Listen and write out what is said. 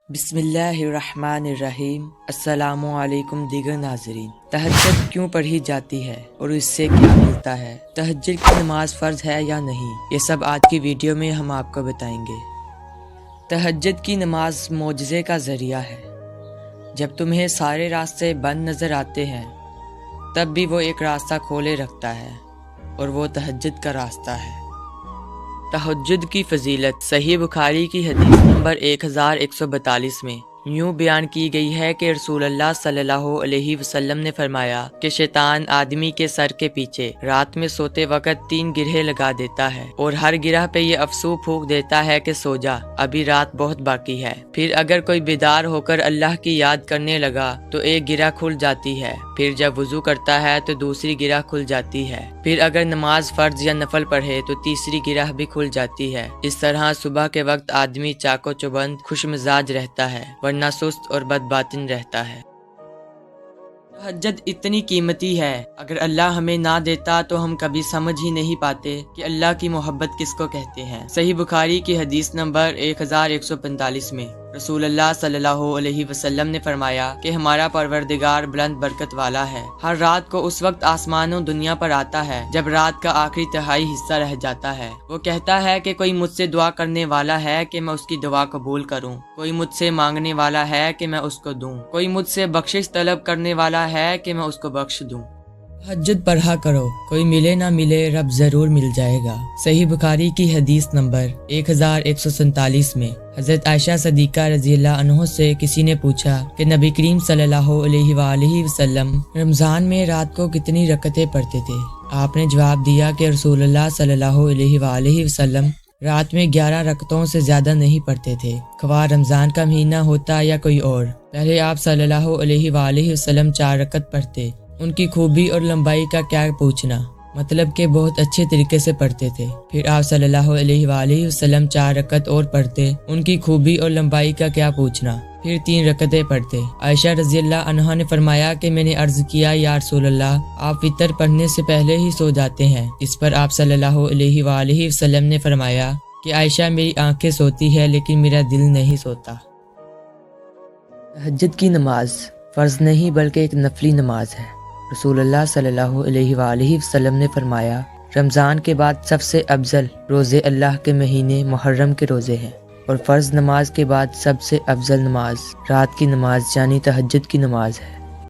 بسم اللہ الرحمن الرحیم۔ السلام علیکم دیگر ناظرین۔ تہجد کیوں پڑھی جاتی ہے اور اس سے کیا ملتا ہے؟ تہجد کی نماز فرض ہے یا نہیں؟ یہ سب آج کی ویڈیو میں ہم آپ کو بتائیں گے۔ تہجد کی نماز معجزے کا ذریعہ ہے۔ جب تمہیں سارے راستے بند نظر آتے ہیں تب بھی وہ ایک راستہ کھولے رکھتا ہے اور وہ تہجد کا راستہ ہے۔ تہجد کی فضیلت صحیح بخاری کی حدیث نمبر 1142 میں یوں بیان کی گئی ہے کہ رسول اللہ صلی اللہ علیہ وسلم نے فرمایا کہ شیطان آدمی کے سر کے پیچھے رات میں سوتے وقت 3 گرہیں لگا دیتا ہے اور ہر گرہ پہ یہ افسو پھونک دیتا ہے کہ سو جا، ابھی رات بہت باقی ہے۔ پھر اگر کوئی بیدار ہو کر اللہ کی یاد کرنے لگا تو ایک گرہ کھل جاتی ہے، پھر جب وضو کرتا ہے تو دوسری گرہ کھل جاتی ہے، پھر اگر نماز فرض یا نفل پڑھے تو تیسری گرہ بھی کھل جاتی ہے۔ اس طرح صبح کے وقت آدمی چاق و چوبند خوش مزاج رہتا ہے ورنہ سست اور بد باطن رہتا ہے۔ تہجد اتنی قیمتی ہے، اگر اللہ ہمیں نہ دیتا تو ہم کبھی سمجھ ہی نہیں پاتے کہ اللہ کی محبت کس کو کہتے ہیں۔ صحیح بخاری کی حدیث نمبر 1145 میں رسول اللہ صلی اللہ علیہ وسلم نے فرمایا کہ ہمارا پروردگار بلند برکت والا ہے، ہر رات کو اس وقت آسمان و دنیا پر آتا ہے جب رات کا آخری تہائی حصہ رہ جاتا ہے۔ وہ کہتا ہے کہ کوئی مجھ سے دعا کرنے والا ہے کہ میں اس کی دعا قبول کروں، کوئی مجھ سے مانگنے والا ہے کہ میں اس کو دوں، کوئی مجھ سے بخشش طلب کرنے والا ہے کہ میں اس کو بخش دوں۔ تہجد پڑھا کرو، کوئی ملے نہ ملے رب ضرور مل جائے گا۔ صحیح بخاری کی حدیث نمبر 1147 میں حضرت عائشہ صدیقہ رضی اللہ عنہ سے کسی نے پوچھا کہ نبی کریم صلی اللہ علیہ وآلہ وسلم رمضان میں رات کو کتنی رکعتیں پڑھتے تھے؟ آپ نے جواب دیا کہ رسول اللہ صلی اللہ علیہ وآلہ وسلم رات میں 11 رکعتوں سے زیادہ نہیں پڑھتے تھے، خواہ رمضان کا مہینہ ہوتا یا کوئی اور۔ پہلے آپ صلی اللہ علیہ وآلہ وسلم 4 رکعت پڑھتے، ان کی خوبی اور لمبائی کا کیا پوچھنا، مطلب کہ بہت اچھے طریقے سے پڑھتے تھے۔ پھر آپ صلی اللہ علیہ وآلہ وسلم 4 رکعت اور پڑھتے، ان کی خوبی اور لمبائی کا کیا پوچھنا، پھر 3 رکعتیں پڑھتے۔ عائشہ رضی اللہ عنہا نے فرمایا کہ میں نے عرض کیا یا رسول اللہ، آپ وتر پڑھنے سے پہلے ہی سو جاتے ہیں؟ اس پر آپ صلی اللہ علیہ وآلہ وسلم نے فرمایا کہ عائشہ میری آنکھیں سوتی ہے لیکن میرا دل نہیں سوتا۔ تہجد کی نماز فرض نہیں بلکہ ایک نفلی نماز ہے۔ رسول اللہ صلی اللہ علیہ وآلہ وسلم نے فرمایا رمضان کے بعد سب سے افضل روزے اللہ کے مہینے محرم کے روزے ہیں، اور فرض نماز کے بعد سب سے افضل نماز رات کی نماز یعنی تہجد کی نماز ہے۔